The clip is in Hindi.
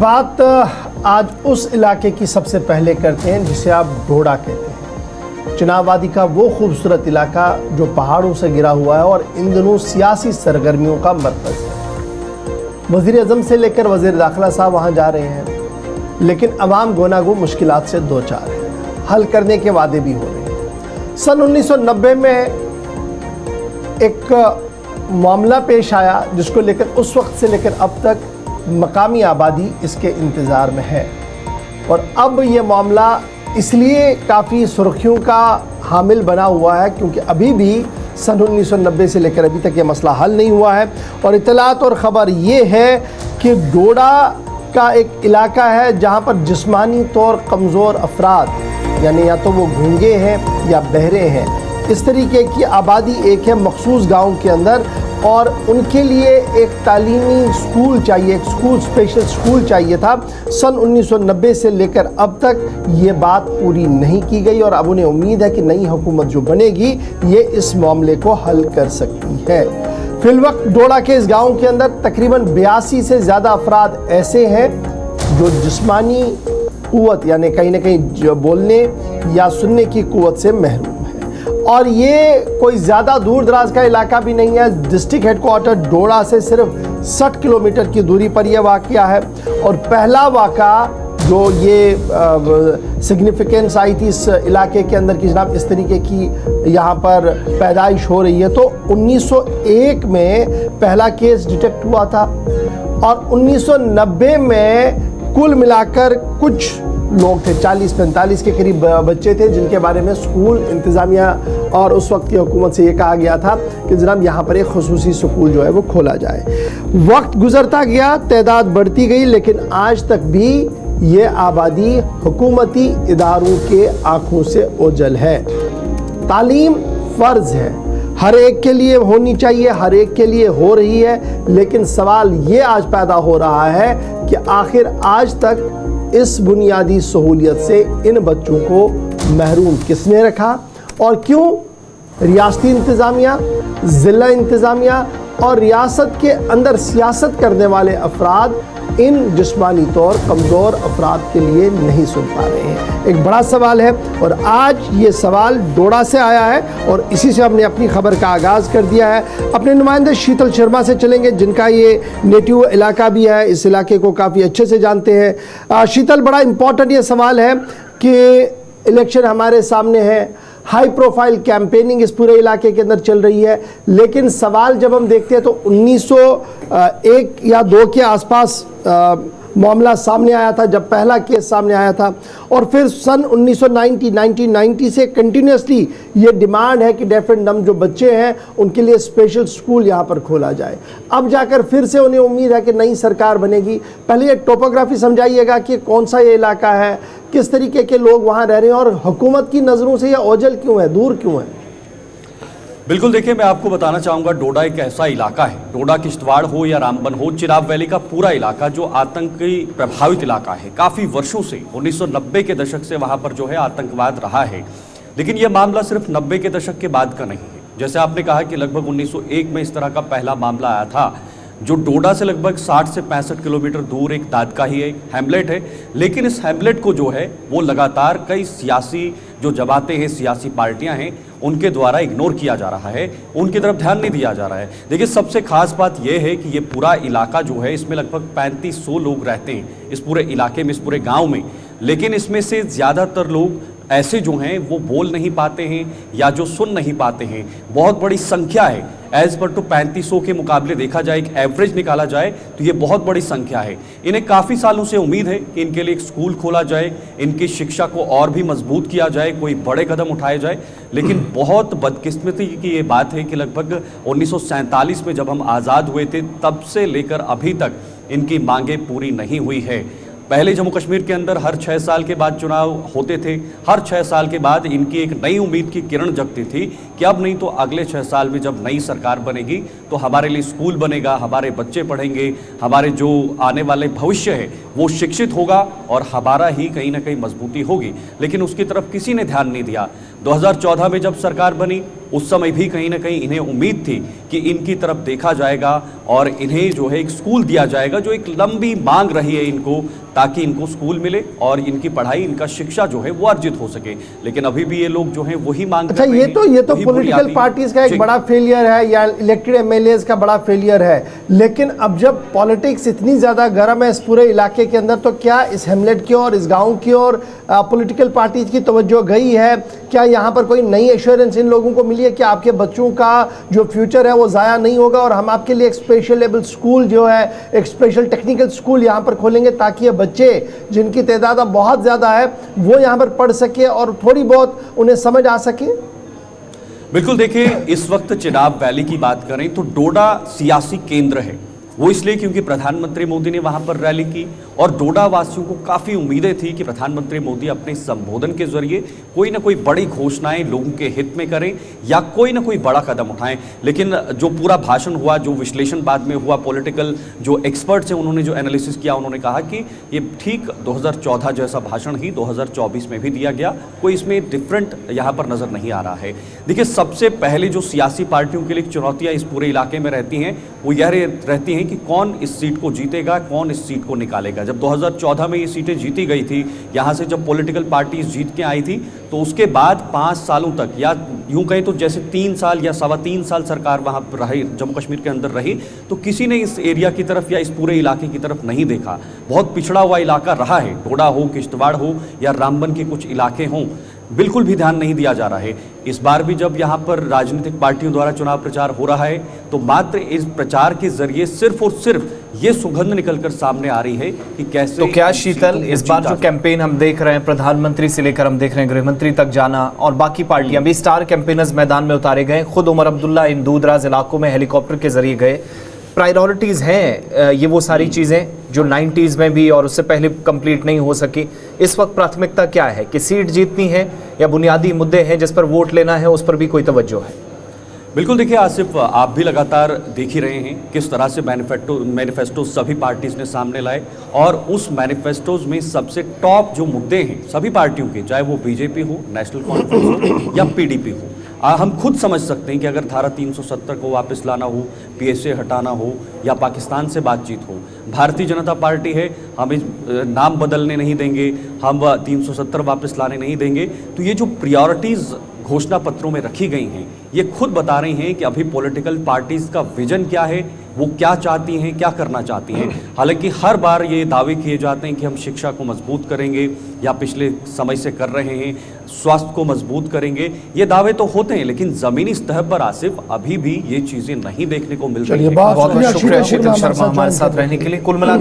बात आज उस इलाके की सबसे पहले करते हैं जिसे आप डोडा कहते हैं। चिनाब वादी का वो खूबसूरत इलाका जो पहाड़ों से घिरा हुआ है और इन दिनों सियासी सरगर्मियों का मरकज़ है। वज़ीर आज़म से लेकर वज़ीर दाखिला साहब वहाँ जा रहे हैं, लेकिन अवाम गोनागो मुश्किलात से दो चार है। हल करने के वादे भी हो रहे हैं। सन 1990 में एक मामला पेश आया जिसको लेकर उस वक्त से लेकर अब तक मकामी आबादी इसके इंतज़ार में है, और अब ये मामला इसलिए काफ़ी सुर्खियों का हामिल बना हुआ है क्योंकि अभी भी सन 1990 से लेकर अभी तक ये मसला हल नहीं हुआ है। और इत्तलात और ख़बर ये है कि डोडा का एक इलाका है जहाँ पर जिस्मानी तौर कमज़ोर अफराद, यानी या तो वो गूंगे हैं या बहरे हैं, इस तरीके की आबादी एक है मखसूस गाँव के अंदर, और उनके लिए एक तालीमी स्कूल चाहिए, एक स्पेशल स्कूल चाहिए था। सन 1990 से लेकर अब तक ये बात पूरी नहीं की गई और अब उन्हें उम्मीद है कि नई हुकूमत जो बनेगी ये इस मामले को हल कर सकती है। फिलवक्त डोडा के इस गांव के अंदर तकरीबन 82 से ज़्यादा अफराद ऐसे हैं जो जिस्मानी क़ुव्वत यानी कहीं ना कहीं बोलने या सुनने की क़ुव्वत से महरूम, और ये कोई ज़्यादा दूर दराज का इलाका भी नहीं है। डिस्ट्रिक्ट हेडक्वार्टर डोडा से सिर्फ 60 किलोमीटर की दूरी पर यह वाक़या है। और पहला वाक़ा जो ये सिग्निफिकेंस आई थी इस इलाके के अंदर की जनाब इस तरीके की यहाँ पर पैदाइश हो रही है, तो 1901 में पहला केस डिटेक्ट हुआ था और 1990 में कुल मिलाकर कुछ लोग थे, 40-45 के करीब बच्चे थे जिनके बारे में स्कूल इंतज़ामिया और उस वक्त की हुकूमत से ये कहा गया था कि जनाब यहाँ पर एक खुसूसी स्कूल जो है वो खोला जाए। वक्त गुजरता गया, तादाद बढ़ती गई, लेकिन आज तक भी ये आबादी हुकूमती इदारों के आँखों से ओझल है। तालीम फ़र्ज़ है, हर एक के लिए होनी चाहिए, हर एक के लिए हो रही है, लेकिन सवाल ये आज पैदा हो रहा है कि आखिर आज तक इस बुनियादी सहूलियत से इन बच्चों को महरूम किसने रखा और क्यों रियासती इंतज़ामिया, ज़िला इंतज़ामिया और रियासत के अंदर सियासत करने वाले अफराद इन जिस्मानी तौर कमज़ोर अफराद के लिए नहीं सुन पा रहे हैं। एक बड़ा सवाल है और आज ये सवाल डोडा से आया है और इसी से हमने अपनी खबर का आगाज़ कर दिया है। अपने नुमाइंदे शीतल शर्मा से चलेंगे जिनका ये नेटिव इलाका भी है, इस इलाके को काफ़ी अच्छे से जानते हैं। शीतल, बड़ा इम्पोर्टेंट ये सवाल है कि इलेक्शन हमारे सामने है, हाई प्रोफाइल कैंपेनिंग इस पूरे इलाके के अंदर चल रही है, लेकिन सवाल जब हम देखते हैं तो 1901 या 2 के आसपास मामला सामने आया था जब पहला केस सामने आया था, और फिर सन 1990 से कंटिन्यूसली ये डिमांड है कि डेफ एंड डम्ब जो बच्चे हैं उनके लिए स्पेशल स्कूल यहाँ पर खोला जाए। अब जाकर फिर से उन्हें उम्मीद है कि नई सरकार बनेगी। पहले ये टोपोग्राफी समझाइएगा कि कौन सा ये इलाका है, किस तरीके के लोग वहाँ रह रहे हैं और हुकूमत की नज़रों से यह ओझल क्यों है, दूर क्यों है? बिल्कुल, देखिए मैं आपको बताना चाहूँगा, डोडा एक ऐसा इलाका है, डोडा किश्तवाड़ हो या रामबन हो, चिनाब वैली का पूरा इलाका जो आतंकी प्रभावित इलाका है। काफ़ी वर्षों से 1990 के दशक से वहाँ पर जो है आतंकवाद रहा है, लेकिन यह मामला सिर्फ 90 के दशक के बाद का नहीं है। जैसे आपने कहा कि लगभग 1901 में इस तरह का पहला मामला आया था, जो डोडा से लगभग 60 से 65 किलोमीटर दूर एक दादका ही एक हैमलेट है, लेकिन इस हैमलेट को जो है वो लगातार कई सियासी जो जमातें हैं, सियासी पार्टियां हैं, उनके द्वारा इग्नोर किया जा रहा है, उनकी तरफ ध्यान नहीं दिया जा रहा है। देखिए, सबसे खास बात यह है कि ये पूरा इलाका जो है इसमें लगभग 3500 लोग रहते हैं इस पूरे इलाके में, इस पूरे गाँव में, लेकिन इसमें से ज़्यादातर लोग ऐसे जो हैं वो बोल नहीं पाते हैं या जो सुन नहीं पाते हैं। बहुत बड़ी संख्या है, एज पर टू 3500 के मुकाबले देखा जाए, एक एवरेज निकाला जाए तो ये बहुत बड़ी संख्या है। इन्हें काफ़ी सालों से उम्मीद है कि इनके लिए एक स्कूल खोला जाए, इनकी शिक्षा को और भी मजबूत किया जाए, कोई बड़े कदम उठाए जाए, लेकिन बहुत बदकिस्मती की ये बात है कि लगभग 1947 में जब हम आज़ाद हुए थे तब से लेकर अभी तक इनकी मांगें पूरी नहीं हुई है। पहले जम्मू कश्मीर के अंदर हर 6 साल के बाद चुनाव होते थे, हर 6 साल के बाद इनकी एक नई उम्मीद की किरण जगती थी कि अब नहीं तो अगले 6 साल में जब नई सरकार बनेगी तो हमारे लिए स्कूल बनेगा, हमारे बच्चे पढ़ेंगे, हमारे जो आने वाले भविष्य है वो शिक्षित होगा और हमारा ही कहीं ना कहीं मजबूती होगी। लेकिन उसकी तरफ किसी ने ध्यान नहीं दिया। 2014 में जब सरकार बनी उस समय भी कहीं ना कहीं इन्हें उम्मीद थी कि इनकी तरफ देखा जाएगा और इन्हें जो है एक स्कूल दिया जाएगा, जो एक लंबी मांग रही है इनको, ताकि इनको स्कूल मिले और इनकी पढ़ाई, इनका शिक्षा जो है वो अर्जित हो सके। लेकिन अभी भी ये लोग जो हैं वही मांग अच्छा, कर रहे ये हैं, तो वही पॉलिटिकल बुनियादी- पार्टीज का एक जी। बड़ा फेलियर है या इलेक्टेड एमएलएज का बड़ा फेलियर है। लेकिन अब जब पॉलिटिक्स इतनी ज्यादा गर्म है इस पूरे इलाके के अंदर, तो क्या इस हेमलेट की ओर, इस गांव की ओर पॉलिटिकल पार्टीज की तवज्जो गई है? क्या यहाँ पर कोई नई एश्योरेंस इन लोगों को मिली है कि आपके बच्चों का जो फ्यूचर है वो ज़ाया नहीं होगा और हम आपके लिए एक स्पेशल लेवल स्कूल जो है, एक स्पेशल टेक्निकल स्कूल यहाँ पर खोलेंगे ताकि ये बच्चे जिनकी तादाद अब बहुत ज़्यादा है वो यहाँ पर पढ़ सके और थोड़ी बहुत उन्हें समझ आ सके? बिल्कुल, देखिए इस वक्त चिनाब वैली की बात करें तो डोडा सियासी केंद्र है। वो इसलिए क्योंकि प्रधानमंत्री मोदी ने वहां पर रैली की और डोडा वासियों को काफ़ी उम्मीदें थी कि प्रधानमंत्री मोदी अपने संबोधन के जरिए कोई ना कोई बड़ी घोषणाएं लोगों के हित में करें या कोई ना कोई बड़ा कदम उठाएं। लेकिन जो पूरा भाषण हुआ, जो विश्लेषण बाद में हुआ, पॉलिटिकल जो एक्सपर्ट्स हैं उन्होंने जो एनालिसिस किया, उन्होंने कहा कि ये ठीक 2014 जैसा भाषण ही 2024 में भी दिया गया, कोई इसमें डिफरेंट यहाँ पर नज़र नहीं आ रहा है। देखिए, सबसे पहले जो सियासी पार्टियों के लिए चुनौतियाँ इस पूरे इलाके में रहती हैं वो यह रहती हैं कि कौन इस सीट को जीतेगा, कौन इस सीट को निकालेगा। जब 2014 में ये सीटें जीती गई थी, यहाँ से जब पॉलिटिकल पार्टीज जीत के आई थी, तो उसके बाद 5 सालों तक, या यूं कहें तो जैसे 3 साल या 3.25 साल सरकार वहाँ पर रही, जम्मू कश्मीर के अंदर रही, तो किसी ने इस एरिया की तरफ या इस पूरे इलाके की तरफ नहीं देखा। बहुत पिछड़ा हुआ इलाका रहा है, डोडा हो, किश्तवाड़ हो या रामबन के कुछ इलाके हों, बिल्कुल भी ध्यान नहीं दिया जा रहा है। इस बार भी जब यहाँ पर राजनीतिक पार्टियों द्वारा चुनाव प्रचार हो रहा है तो मात्र इस प्रचार के जरिए सिर्फ और सिर्फ ये सुगंध निकलकर सामने आ रही है कि कैसे। तो क्या शीतल, इस बार जो कैंपेन हम देख रहे हैं, प्रधानमंत्री से लेकर हम देख रहे हैं गृहमंत्री तक जाना और बाकी पार्टियां भी, स्टार कैंपेनर्स मैदान में उतारे गए। खुद उमर अब्दुल्ला इन दूरदराज इलाकों में हेलीकॉप्टर के जरिए गए। प्रायोरिटीज़ हैं ये वो सारी चीज़ें जो 90s में भी और उससे पहले कंप्लीट नहीं हो सकी। इस वक्त प्राथमिकता क्या है कि सीट जीतनी है या बुनियादी मुद्दे हैं जिस पर वोट लेना है, उस पर भी कोई तवज्जो है? बिल्कुल, देखिए आसिफ, आप भी लगातार देख ही रहे हैं किस तरह से मैनिफेस्टो सभी पार्टीज ने सामने लाए और उस मैनिफेस्टोज में सबसे टॉप जो मुद्दे हैं सभी पार्टियों के, चाहे वो बीजेपी हो, नेशनल कॉन्फ्रेंस हो या पीडीपी हो, हम खुद समझ सकते हैं कि अगर धारा 370 को वापस लाना हो, पीएसए हटाना हो या पाकिस्तान से बातचीत हो, भारतीय जनता पार्टी है, हम इस नाम बदलने नहीं देंगे, हम 370 वापस लाने नहीं देंगे। तो ये जो प्रायोरिटीज़ घोषणा पत्रों में रखी गई हैं, ये खुद बता रही हैं कि अभी पॉलिटिकल पार्टीज का विजन क्या है, वो क्या चाहती हैं, क्या करना चाहती हैं। हालांकि हर बार ये दावे किए जाते हैं कि हम शिक्षा को मजबूत करेंगे या पिछले समय से कर रहे हैं, स्वास्थ्य को मजबूत करेंगे, ये दावे तो होते हैं, लेकिन ज़मीनी स्तर पर आसिफ अभी भी ये चीज़ें नहीं देखने को मिल रही हैं। बहुत बहुत शुक्रिया शीतल शर्मा हमारे साथ रहने के लिए। कुल मिला